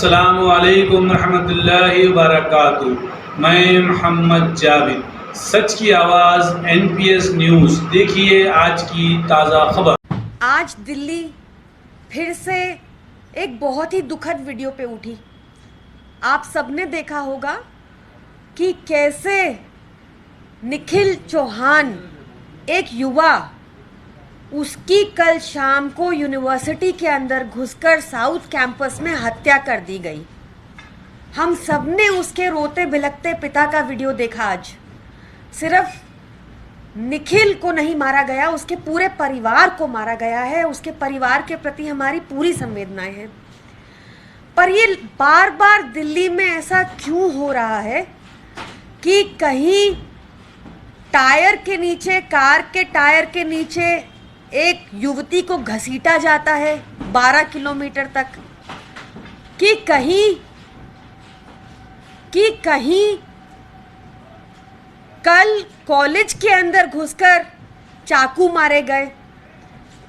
अस्सलामुअलैकुम रहमतुल्लाहि वबरकातुहू। मैं मोहम्मद जावेद, सच की आवाज़ एनपीएस न्यूज़। देखिए आज की ताज़ा खबर। आज दिल्ली फिर से एक बहुत ही दुखद वीडियो पे उठी। आप सबने देखा होगा कि कैसे निखिल चौहान, एक युवा, उसकी कल शाम को यूनिवर्सिटी के अंदर घुसकर साउथ कैंपस में हत्या कर दी गई। हम सब ने उसके रोते बिलखते पिता का वीडियो देखा। आज सिर्फ निखिल को नहीं मारा गया, उसके पूरे परिवार को मारा गया है। उसके परिवार के प्रति हमारी पूरी संवेदनाएं हैं। पर ये बार बार दिल्ली में ऐसा क्यों हो रहा है कि कहीं टायर के नीचे, कार के टायर के नीचे एक युवती को घसीटा जाता है 12 किलोमीटर तक, कि कहीं कल कॉलेज के अंदर घुसकर चाकू मारे गए,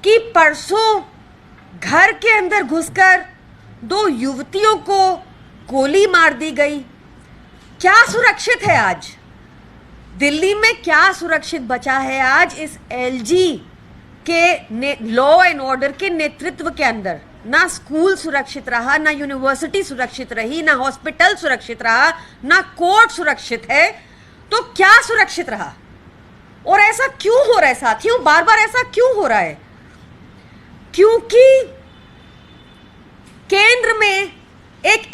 कि परसों घर के अंदर घुसकर 2 युवतियों को गोली मार दी गई। क्या सुरक्षित है आज दिल्ली में? क्या सुरक्षित बचा है आज इस एलजी के लॉ एंड ऑर्डर के नेतृत्व के अंदर? ना स्कूल सुरक्षित रहा, ना यूनिवर्सिटी सुरक्षित रही, ना हॉस्पिटल सुरक्षित रहा, ना कोर्ट सुरक्षित है। तो क्या सुरक्षित रहा? और ऐसा क्यों हो रहा है साथियों? बार बार ऐसा क्यों हो रहा है? क्योंकि केंद्र में एक